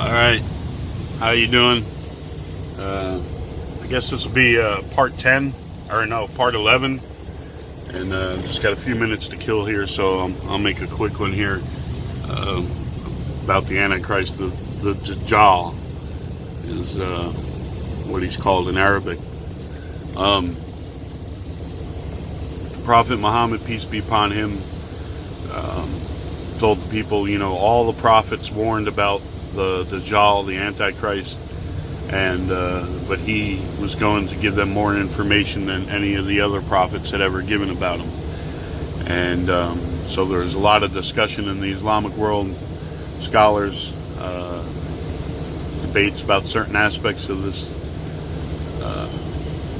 All right, how you doing? I guess this will be part 10, or no, part 11, and just got a few minutes to kill here, so I'll make a quick one here uh, about the Antichrist. The Dajjal is what he's called in Arabic. Prophet Muhammad, peace be upon him, told the people, all the prophets warned about the Dajjal, the Antichrist, and but he was going to give them more information than any of the other prophets had ever given about him. And so there's a lot of discussion in the Islamic world, scholars, debates about certain aspects of this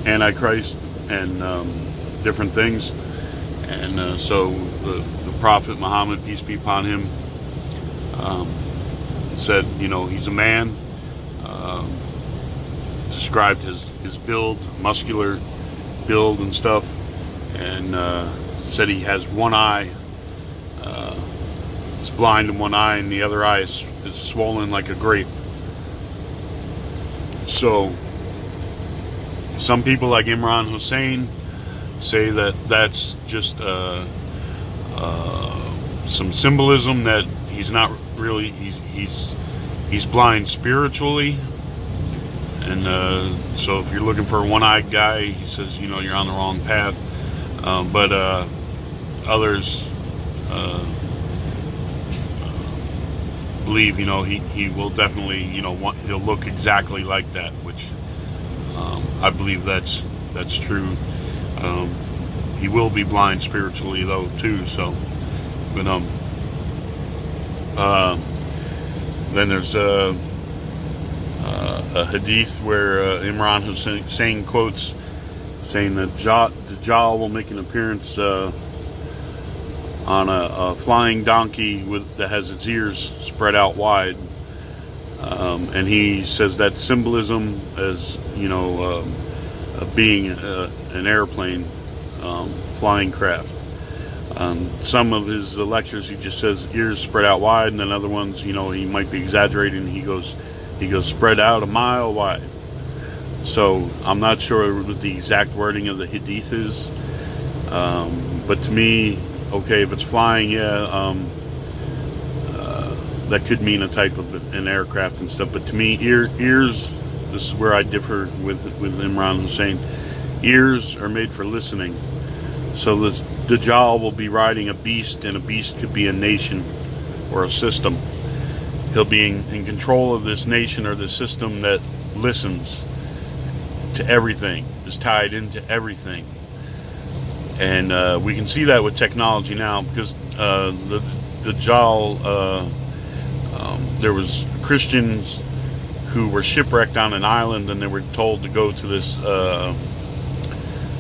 Antichrist and different things. And so the Prophet Muhammad, peace be upon him, said, he's a man, described his build, muscular build and stuff, and said he has one eye, he's blind in one eye, and the other eye is swollen like a grape. So some people like Imran Hussein say that that's just some symbolism, that he's not really, he's blind spiritually. And so if you're looking for a one-eyed guy, he says, you're on the wrong path. But others believe, he will definitely, he'll look exactly like that, which I believe that's true. He will be blind spiritually though too. So, but then there's a hadith where Imran Hussein quotes saying that Dajjal will make an appearance on a flying donkey that has its ears spread out wide, and he says that symbolism as being an airplane, flying craft. Some of his lectures, he just says ears spread out wide, and then other ones, he might be exaggerating. He goes spread out a mile wide. So I'm not sure what the exact wording of the hadith is, but to me, okay, if it's flying, that could mean a type of an aircraft and stuff. But to me, ears. This is where I differ with Imran Hussein. Ears are made for listening. So the Dajjal will be riding a beast, and a beast could be a nation or a system. He'll be in control of this nation or this system that listens to everything, is tied into everything. And we can see that with technology now, because the Dajjal, there was Christians who were shipwrecked on an island, and they were told to go to this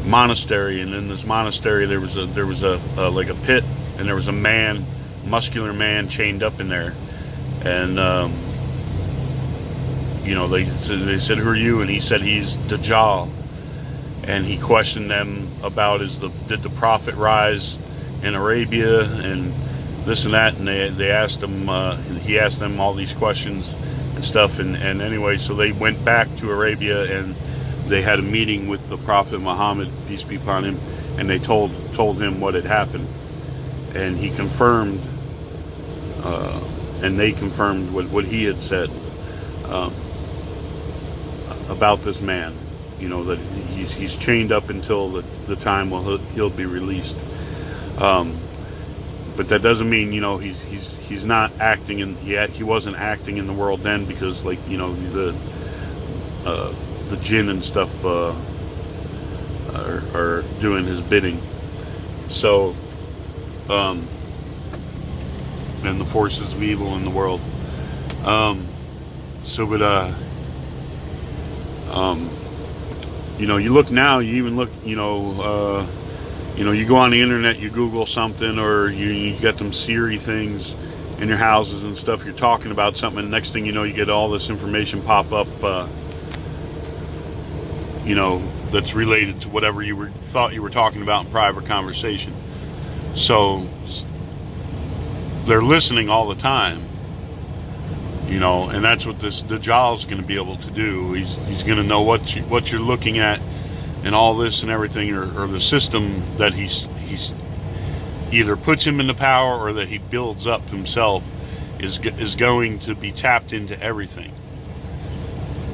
monastery, and in this monastery there was a like a pit, and there was a man, muscular man, chained up in there. And they said, "Who are you?" And he said, "He's Dajjal." And he questioned them about did the prophet rise in Arabia and this and that, and they asked him, he asked them all these questions and stuff, and anyway, so they went back to Arabia, and they had a meeting with the Prophet Muhammad, peace be upon him, and they told him what had happened, and he confirmed, and they confirmed what he had said about this man, that he's chained up until the time he'll be released. But that doesn't mean he's not acting in, he wasn't acting in the world then, because the jinn and stuff are doing his bidding. So and the forces of evil in the world. You look now, you even look, you go on the internet, you Google something, or you get them Siri things in your houses and stuff, you're talking about something, and the next thing you know, you get all this information pop up, that's related to whatever you thought you were talking about in private conversation. So they're listening all the time. And that's what the Dajjal is going to be able to do. He's going to know what you're looking at, and all this and everything, or the system that he's either puts him into power or that he builds up himself is going to be tapped into everything.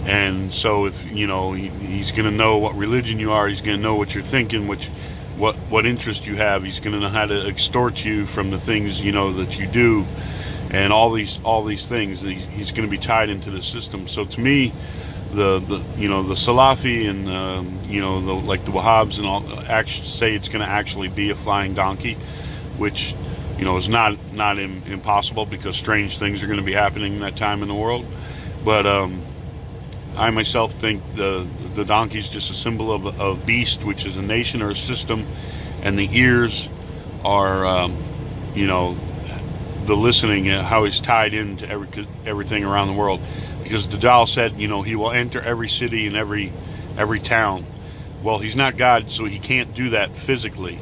And so if he's going to know what religion you are, he's going to know what you're thinking, what interest you have. He's going to know how to extort you from the things that you do, and all these things. He's going to be tied into the system. So to me, the Salafi and the Wahhabs and all actually say it's going to actually be a flying donkey, which is not impossible, because strange things are going to be happening in that time in the world. But I myself think the donkey is just a symbol of a beast, which is a nation or a system, and the ears are the listening, how he's tied into everything around the world. Because Dajjal said, he will enter every city and every town. Well, he's not God, so he can't do that physically.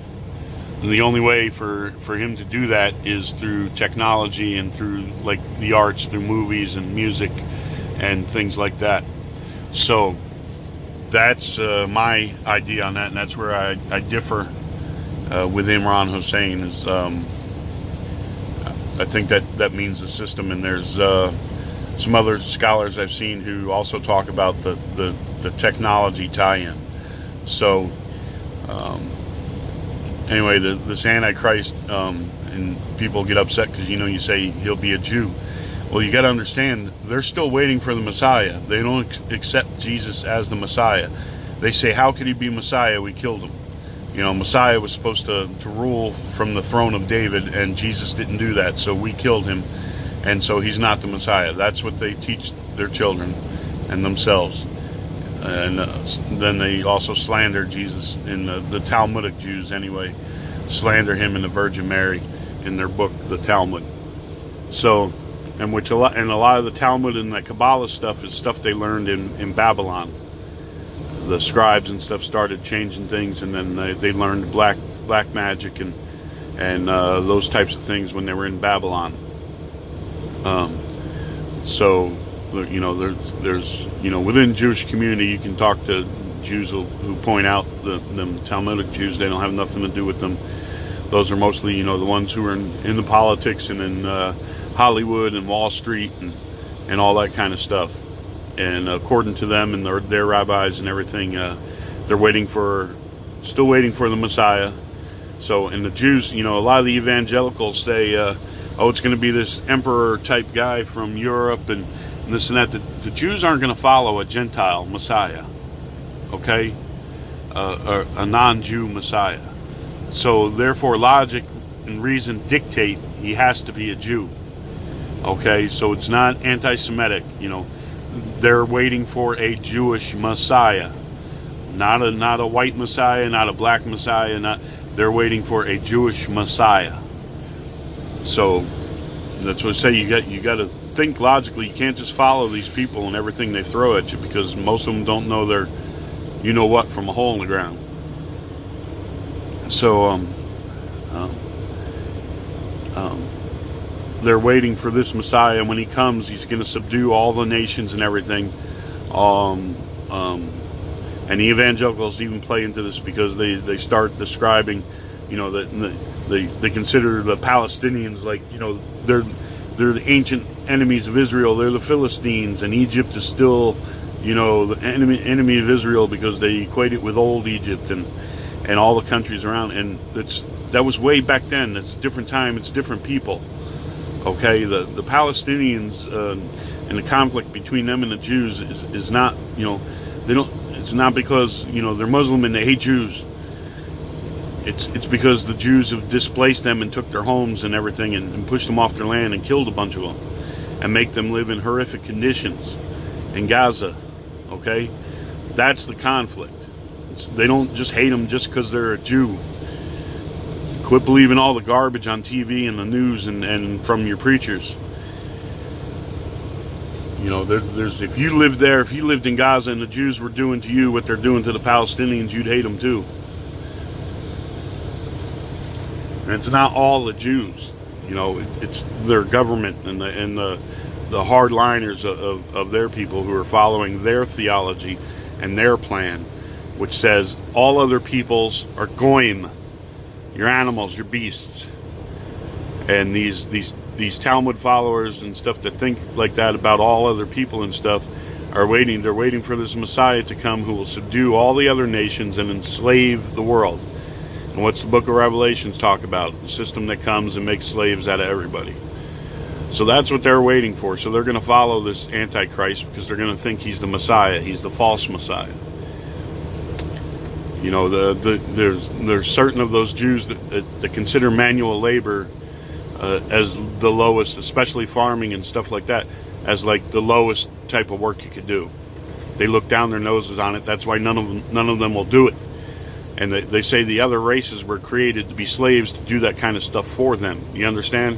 And the only way for him to do that is through technology and through like the arts, through movies and music and things like that. So that's my idea on that, and that's where I differ with Imran Hussein. Is I think that means the system, and there's some other scholars I've seen who also talk about the technology tie-in. So anyway, this Antichrist, and people get upset because you say he'll be a Jew. Well, you got to understand, they're still waiting for the Messiah. They don't accept Jesus as the Messiah. They say, how could he be Messiah? We killed him. Messiah was supposed to rule from the throne of David, and Jesus didn't do that, so we killed him, and so he's not the Messiah. That's what they teach their children and themselves. And then they also slander Jesus, in the Talmudic Jews anyway, slander him and the Virgin Mary in their book, the Talmud. So, and a lot of the Talmud and the Kabbalah stuff is stuff they learned in Babylon. The scribes and stuff started changing things, and then they learned black magic and those types of things when they were in Babylon. So there's within Jewish community, you can talk to Jews who point out the Talmudic Jews. They don't have nothing to do with them. Those are mostly the ones who are in the politics and in Hollywood and Wall Street and all that kind of stuff. And according to them and their rabbis and everything, they're still waiting for the Messiah. So, and the Jews, a lot of the evangelicals say, it's going to be this emperor type guy from Europe and this and that. The Jews aren't going to follow a Gentile Messiah, okay? Or a non-Jew Messiah. So therefore, logic and reason dictate he has to be a Jew, okay? So it's not anti-Semitic, They're waiting for a Jewish Messiah, not a white Messiah, not a black Messiah. They're waiting for a Jewish Messiah. So that's what I say. You got to think logically. You can't just follow these people and everything they throw at you, because most of them don't know their what from a hole in the ground. So they're waiting for this Messiah, and when he comes, he's going to subdue all the nations and everything. And the evangelicals even play into this, because they start describing, that they consider the Palestinians like, they're the ancient enemies of Israel. They're the Philistines, and Egypt is still, the enemy of Israel, because they equate it with old Egypt and all the countries around. And that was way back then. It's a different time. It's different people. Okay, the Palestinians and the conflict between them and the Jews is not, they don't. It's not because they're Muslim and they hate Jews. It's because the Jews have displaced them and took their homes and everything and pushed them off their land and killed a bunch of them and make them live in horrific conditions in Gaza. Okay, that's the conflict. They don't just hate them just because they're a Jew. Quit believing all the garbage on TV and the news and from your preachers. There's if you lived there, if you lived in Gaza and the Jews were doing to you what they're doing to the Palestinians, you'd hate them too. And it's not all the Jews. It's their government and the hardliners of their people who are following their theology and their plan, which says all other peoples are goyim, your animals, your beasts. And these Talmud followers and stuff that think like that about all other people and stuff are waiting. They're waiting for this Messiah to come who will subdue all the other nations and enslave the world. And what's the book of Revelations talk about? The system that comes and makes slaves out of everybody. So that's what they're waiting for. So they're going to follow this Antichrist because they're going to think he's the Messiah. He's the false Messiah. You know, there's certain of those Jews that consider manual labor as the lowest, especially farming and stuff like that, as like the lowest type of work you could do. They look down their noses on it. That's why none of them will do it. And they say the other races were created to be slaves to do that kind of stuff for them. You understand?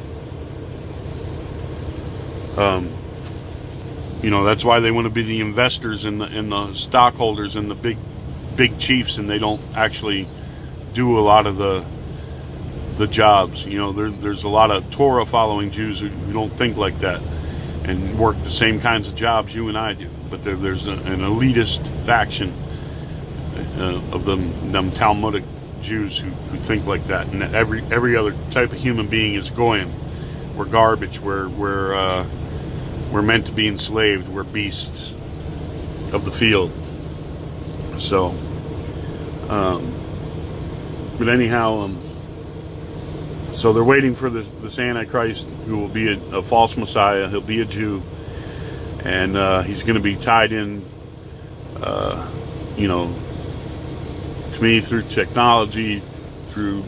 You know, that's why they want to be the investors and the stockholders and the big chiefs, and they don't actually do a lot of the jobs. You know, there's a lot of Torah following Jews who don't think like that and work the same kinds of jobs you and I do. But there's an elitist faction of them Talmudic Jews who think like that, and that every other type of human being is goyim. We're garbage. We're meant to be enslaved. We're beasts of the field. So, but anyhow, so they're waiting for this Antichrist who will be a false Messiah. He'll be a Jew, and he's going to be tied in, you know, to me through technology, through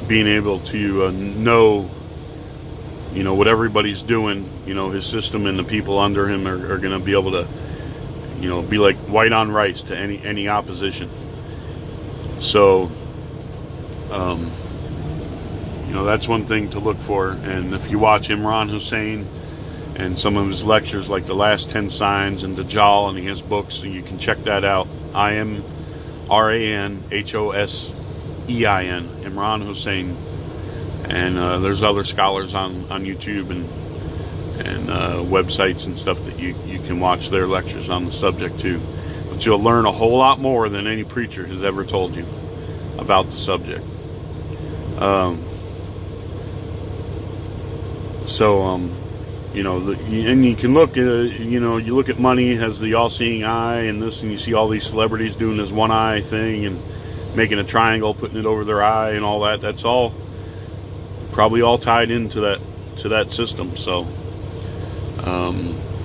being able to know, you know, what everybody's doing. You know, his system and the people under him are going to be able to, you know, be like white on rice to any opposition. So, you know, that's one thing to look for. And if you watch Imran Hussein and some of his lectures, like The Last 10 Signs and Dajjal, and he has books, and you can check that out. IMRAN HOSEIN, Imran Hussein. And there's other scholars on YouTube and websites and stuff that you can watch their lectures on the subject too. But you'll learn a whole lot more than any preacher has ever told you about the subject. You know, and you can look, you know, you look at money as the all-seeing eye and this, and you see all these celebrities doing this one eye thing and making a triangle, putting it over their eye and all that. That's all probably all tied into that system. So,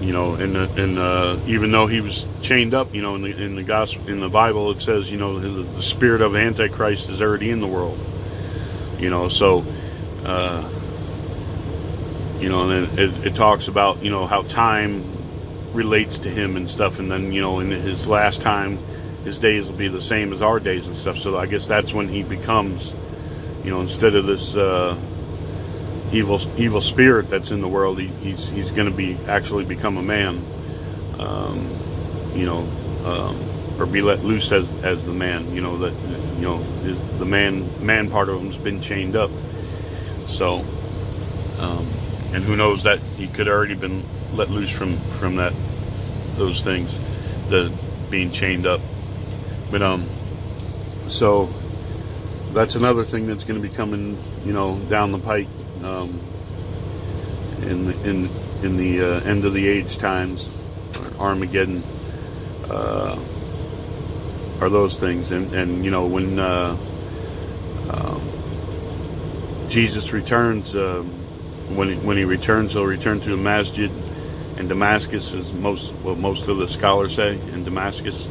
you know, and even though he was chained up, you know, in the gospel, in the Bible, it says, you know, the spirit of Antichrist is already in the world. You know, so, you know, and then it talks about, you know, how time relates to him and stuff, and then, you know, in his last time, his days will be the same as our days and stuff. So I guess that's when he becomes, you know, instead of this evil spirit that's in the world, he's going to be actually become a man, you know, or be let loose as the man. You know, that, you know, the man part of him's been chained up. So, and who knows, that he could already been let loose from those things, the being chained up. But so that's another thing that's going to be coming, you know, down the pike, in the end of the age times, Armageddon, are those things. And you know, when Jesus returns, when he returns, he'll return to a masjid in Damascus, as most of the scholars say, in Damascus.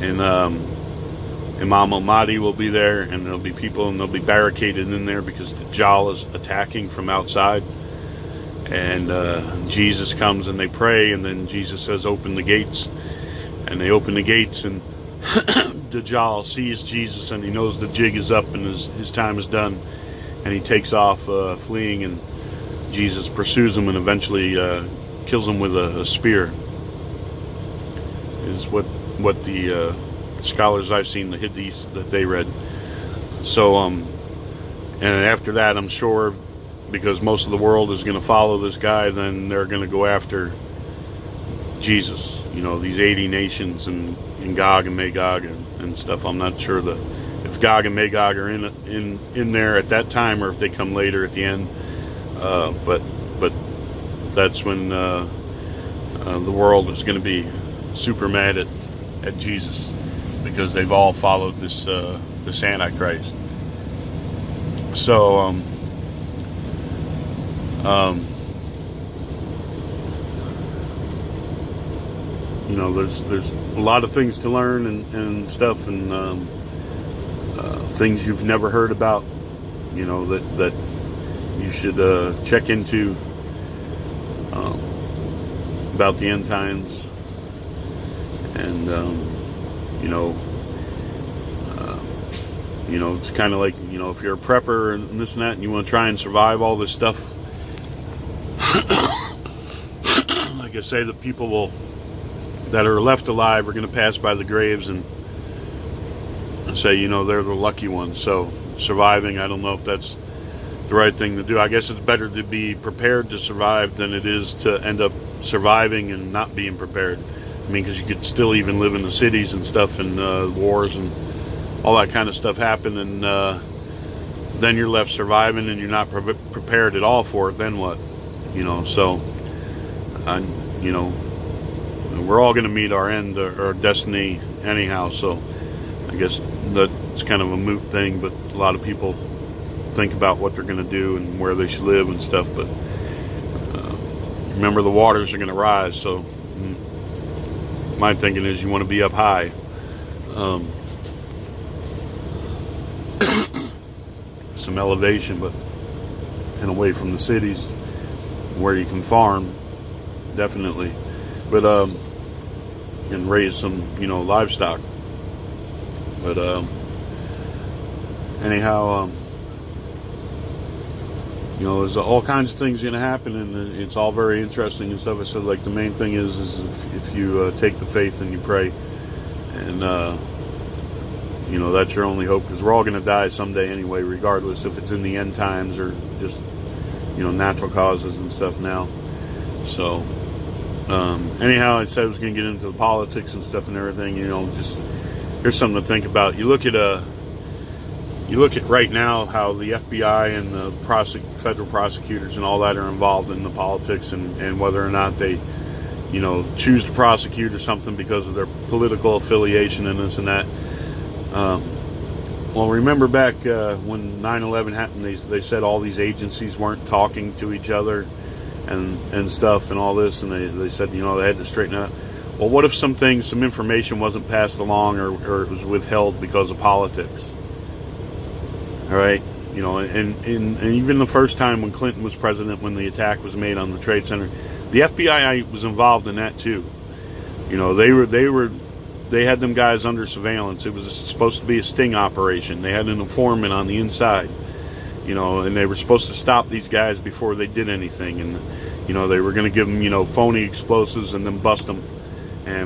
And Imam al-Mahdi will be there, and there'll be people, and they'll be barricaded in there because Dajjal is attacking from outside. And Jesus comes, and they pray, and then Jesus says, open the gates. And they open the gates, and Dajjal sees Jesus, and he knows the jig is up and his time is done. And he takes off fleeing, and Jesus pursues him and eventually kills him with a spear. Is what the scholars I've seen, the hadiths that they read. So, and after that, I'm sure because most of the world is going to follow this guy, then they're going to go after Jesus. You know, these 80 nations and Gog and Magog and stuff. I'm not sure if Gog and Magog are in there at that time or if they come later at the end. But that's when the world is going to be super mad at Jesus, because they've all followed this Antichrist. So you know, there's a lot of things to learn and stuff, and things you've never heard about, you know, that you should check into about the end times. And you know, it's kind of like, you know, if you're a prepper and this and that, and you want to try and survive all this stuff, like I say, the people that are left alive are going to pass by the graves and say, you know, they're the lucky ones. So surviving, I don't know if that's the right thing to do. I guess it's better to be prepared to survive than it is to end up surviving and not being prepared. I mean, because you could still even live in the cities and stuff, and wars and all that kind of stuff happen, and then you're left surviving and you're not prepared at all for it. Then what? You know, so you know, we're all going to meet our end or our destiny anyhow. So I guess that's kind of a moot thing, but a lot of people think about what they're going to do and where they should live and stuff. But remember, the waters are going to rise. So my thinking is you want to be up high. Some elevation, but and away from the cities where you can farm, definitely, but and raise some, you know, livestock. But anyhow, you know, there's all kinds of things going to happen, and it's all very interesting and stuff. I said, like, the main thing is if you take the faith and you pray, and you know, that's your only hope, because we're all going to die someday anyway, regardless if it's in the end times or just, you know, natural causes and stuff now. So anyhow, I said I was going to get into the politics and stuff and everything. You know, just here's something to think about. You look at right now how the FBI and the federal prosecutors and all that are involved in the politics, and whether or not they, you know, choose to prosecute or something because of their political affiliation and this and that. Well, remember back when 9/11 happened, they said all these agencies weren't talking to each other and stuff and all this, and they said, you know, they had to straighten it out. Well, what if some information wasn't passed along, or it was withheld because of politics? All right, you know, and even the first time when Clinton was president, when the attack was made on the Trade Center, the FBI was involved in that too. You know, they had them guys under surveillance. It was supposed to be a sting operation. They had an informant on the inside, you know, and they were supposed to stop these guys before they did anything. And, you know, they were going to give them, you know, phony explosives and then bust them.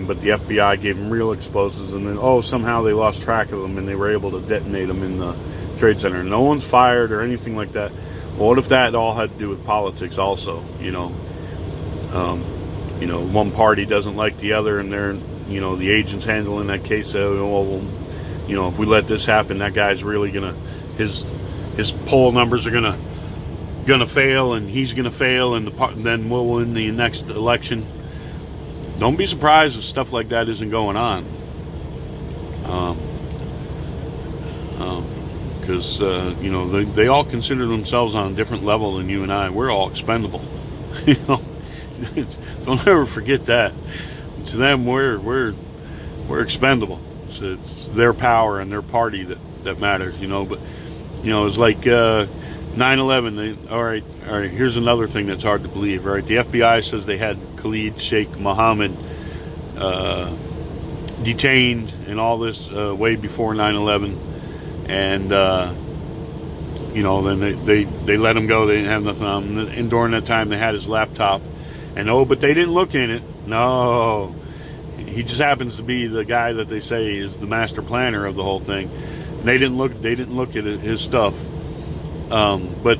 But the FBI gave them real explosives, and then, somehow they lost track of them and they were able to detonate them in the Trade Center. No one's fired or anything like that. Well, what if that all had to do with politics also, you know? You know, one party doesn't like the other, and they're, you know, the agents handling that case say, well, you know, if we let this happen, that guy's really gonna, his poll numbers are gonna fail, and he's gonna fail, and then we'll win the next election. Don't be surprised if stuff like that isn't going on, because you know, they all consider themselves on a different level than you and I. We're all expendable. You know, don't ever forget that. To them, we're expendable. So it's their power and their party that matters, you know. But, you know, it's like 9/11. All right. Here's another thing that's hard to believe. Right, the FBI says they had Khalid Sheikh Mohammed detained and all this way before 9/11, and you know, then they let him go. They didn't have nothing on him. And during that time, they had his laptop, and but they didn't look in it. No, he just happens to be the guy that they say is the master planner of the whole thing. And they didn't look at his stuff. But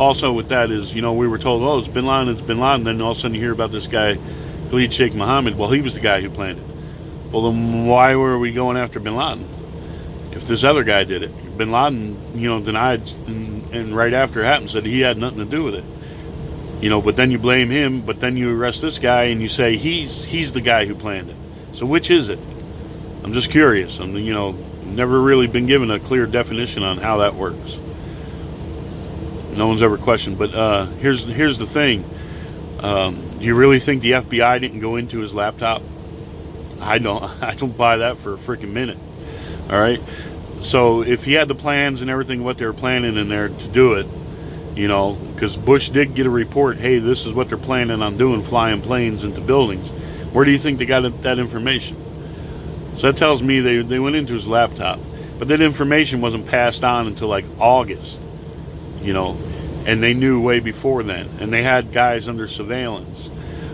also with that is, we were told, oh, it's Bin Laden, it's Bin Laden. Then all of a sudden you hear about this guy, Khalid Sheikh Mohammed. Well, he was the guy who planned it. Well, then why were we going after Bin Laden if this other guy did it? Bin Laden, denied, and right after it happened said he had nothing to do with it. But then you blame him, but then you arrest this guy and you say he's the guy who planned it. So which is it? I'm just curious. I'm, never really been given a clear definition on how that works. No one's ever questioned. But here's the thing. Do you really think the FBI didn't go into his laptop? I don't buy that for a freaking minute. All right. So if he had the plans and everything, what they were planning in there to do it, because Bush did get a report, hey, this is what they're planning on doing, flying planes into buildings. Where do you think they got that information? So that tells me they went into his laptop. But that information wasn't passed on until like August, and they knew way before then. And they had guys under surveillance.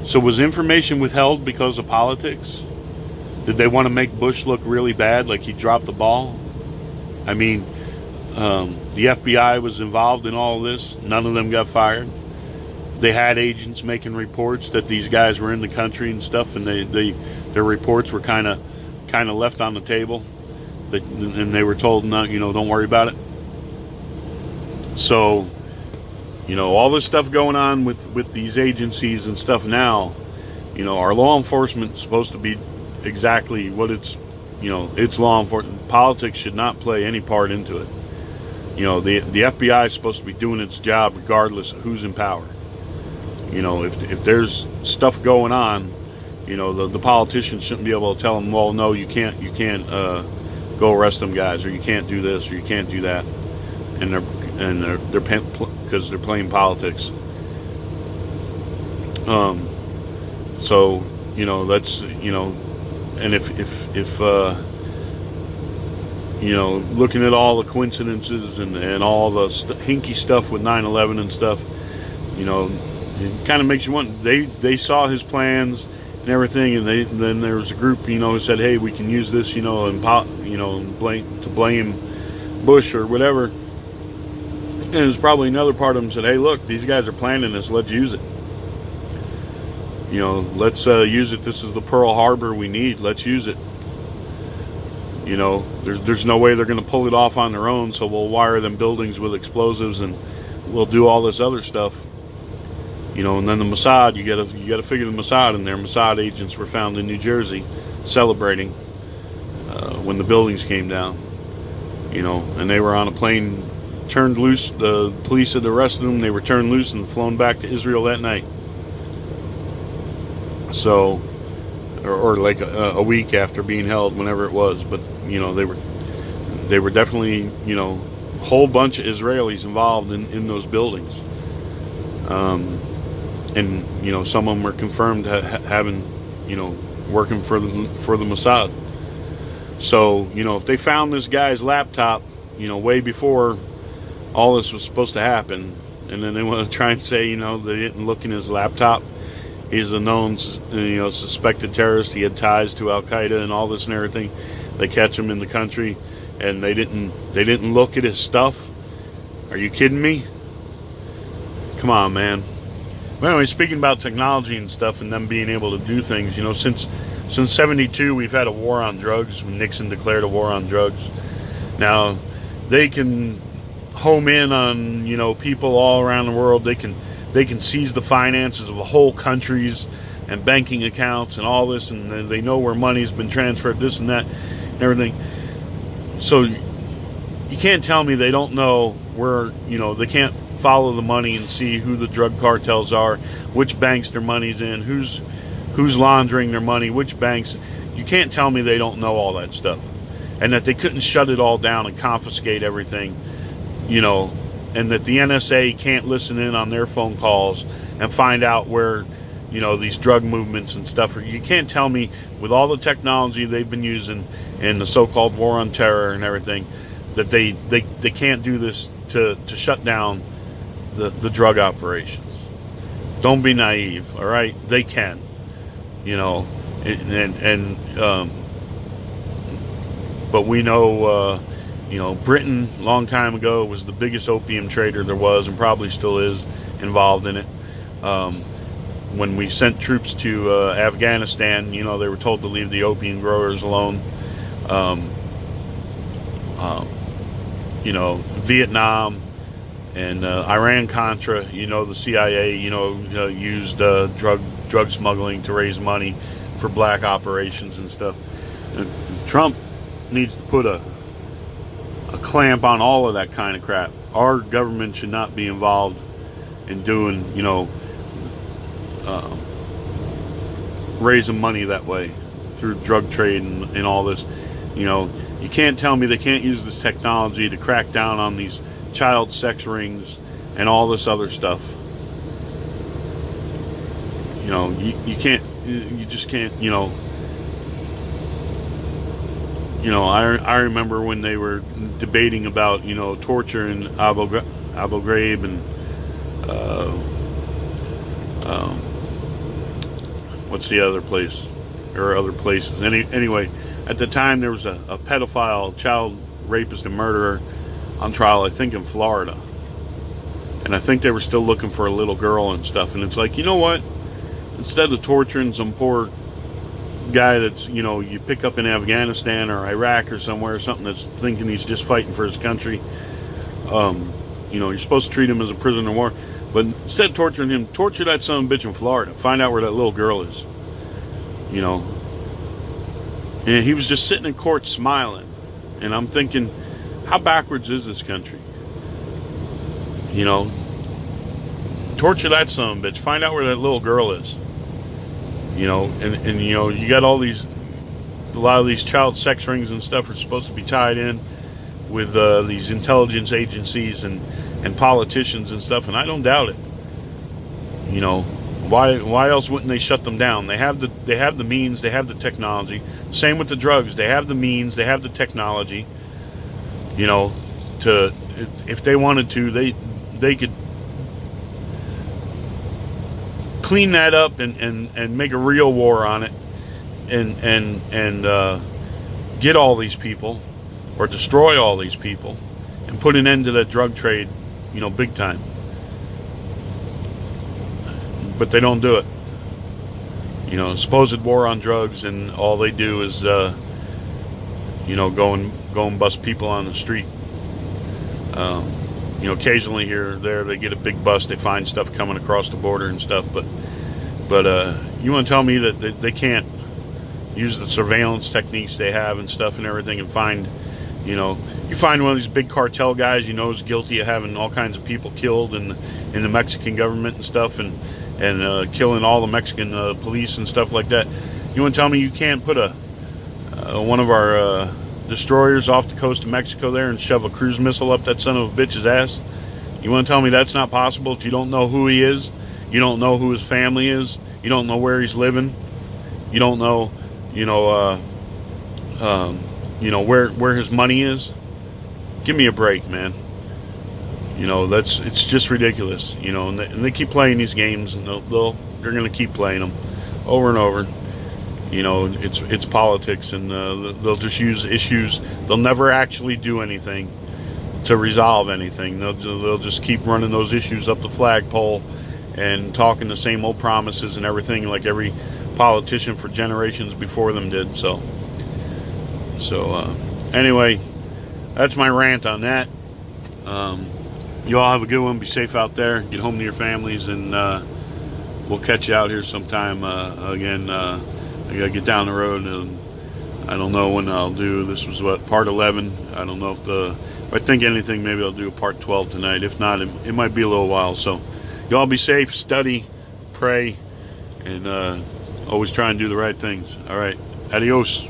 So was information withheld because of politics? Did they want to make Bush look really bad, like he dropped the ball? I mean, the FBI was involved in all this. None of them got fired. They had agents making reports that these guys were in the country and stuff, and their reports were kind of left on the table, and they were told, no, don't worry about it. So, all this stuff going on with these agencies and stuff now, our law enforcement is supposed to be exactly what it's law enforcement. Politics should not play any part into it. The FBI is supposed to be doing its job regardless of who's in power. If there's stuff going on, the politicians shouldn't be able to tell them, well, no, you can't go arrest them guys, or you can't do this, or you can't do that, and they're because they're playing politics. So that's and if looking at all the coincidences and all the hinky stuff with 9/11 and stuff, it kind of makes you wonder. They saw his plans and everything, and then there was a group, who said, hey, we can use this, and blame Bush or whatever. And there's probably another part of them said, hey, look, these guys are planning this. Let's use it. Let's use it. This is the Pearl Harbor we need. Let's use it. There's no way they're going to pull it off on their own, so we'll wire them buildings with explosives and we'll do all this other stuff. And then the Mossad, you got to figure the Mossad in there. Mossad agents were found in New Jersey celebrating when the buildings came down. And they were on a plane, turned loose. The police had arrested them. They were turned loose and flown back to Israel that night. So, or like a week after being held, whenever it was. But they were definitely a whole bunch of Israelis involved in those buildings. And some of them were confirmed having working for the Mossad. So if they found this guy's laptop way before all this was supposed to happen, and then they want to try and say they didn't look in his laptop. He's a known suspected terrorist. He had ties to Al Qaeda and all this and everything. They catch him in the country, and they didn't look at his stuff. Are you kidding me? Come on, man. But anyway, speaking about technology and stuff and them being able to do things, since 72 we've had a war on drugs. When Nixon declared a war on drugs. Now they can home in on people all around the world. They can seize the finances of whole countries and banking accounts and all this, and they know where money's been transferred, this and that and everything. So you can't tell me they don't know where, they can't follow the money and see who the drug cartels are, which banks their money's in, who's laundering their money, which banks. You can't tell me they don't know all that stuff, and that they couldn't shut it all down and confiscate everything, and that the NSA can't listen in on their phone calls and find out where these drug movements and stuff are. You can't tell me, with all the technology they've been using and the so-called war on terror and everything, that they can't do this to shut down the drug operations. Don't be naive, all right? They can, but we know You know, Britain, a long time ago, was the biggest opium trader there was, and probably still is, involved in it. When we sent troops to Afghanistan, you know, they were told to leave the opium growers alone. Um, you know, Vietnam and Iran-Contra, you know, the CIA, you know, used drug smuggling to raise money for black operations and stuff. Trump needs to put a clamp on all of that kind of crap. Our government should not be involved in doing, you know, raising money that way through drug trade and all this. You know, you can't tell me they can't use this technology to crack down on these child sex rings and all this other stuff. You know, you can't, you just can't, you know. You know, I remember when they were debating about, you know, torture in Abu Ghraib and what's the other place? There are other places. Anyway, at the time there was a pedophile, child rapist and murderer on trial, I think in Florida. And I think they were still looking for a little girl and stuff. And it's like, you know what? Instead of torturing some poor guy that's, you know, you pick up in Afghanistan or Iraq or somewhere, or something that's thinking he's just fighting for his country, you know, you're supposed to treat him as a prisoner of war. But instead of torturing him, torture that son of a bitch in Florida. Find out where that little girl is. You know. And he was just sitting in court smiling. And I'm thinking, how backwards is this country? You know. Torture that son of a bitch. Find out where that little girl is. You know, and you know, you got a lot of these child sex rings and stuff are supposed to be tied in with these intelligence agencies and politicians and stuff, and I don't doubt it. You know, why else wouldn't they shut them down? They have the means, they have the technology. Same with the drugs. They have the means, they have the technology. You know, to if they wanted to, they could clean that up and make a real war on it and get all these people or destroy all these people and put an end to that drug trade, you know, big time. But they don't do it. You know, supposed war on drugs, and all they do is you know, go and bust people on the street. You know, occasionally here or there they get a big bust, they find stuff coming across the border and stuff, but you want to tell me that they can't use the surveillance techniques they have and stuff and everything and find, you know, you find one of these big cartel guys you know is guilty of having all kinds of people killed in the Mexican government and stuff, and killing all the Mexican police and stuff like that. You want to tell me you can't put one of our destroyers off the coast of Mexico there and shove a cruise missile up that son of a bitch's ass? You want to tell me that's not possible? If you don't know who he is, you don't know who his family is, you don't know where he's living, you don't know, you know, where his money is. Give me a break, man. You know, it's just ridiculous. You know, and they keep playing these games, and they're going to keep playing them over and over. You know, it's politics, and they'll just use issues. They'll never actually do anything to resolve anything. They'll just keep running those issues up the flagpole and talking the same old promises and everything, like every politician for generations before them did. So anyway, that's my rant on that. You all have a good one. Be safe out there. Get home to your families, and we'll catch you out here sometime again. I gotta get down the road, and I don't know when I'll do. This was part 11. I don't know if I think anything, maybe I'll do a part 12 tonight. If not, it might be a little while. So y'all be safe, study, pray, and always try and do the right things. All right, adios.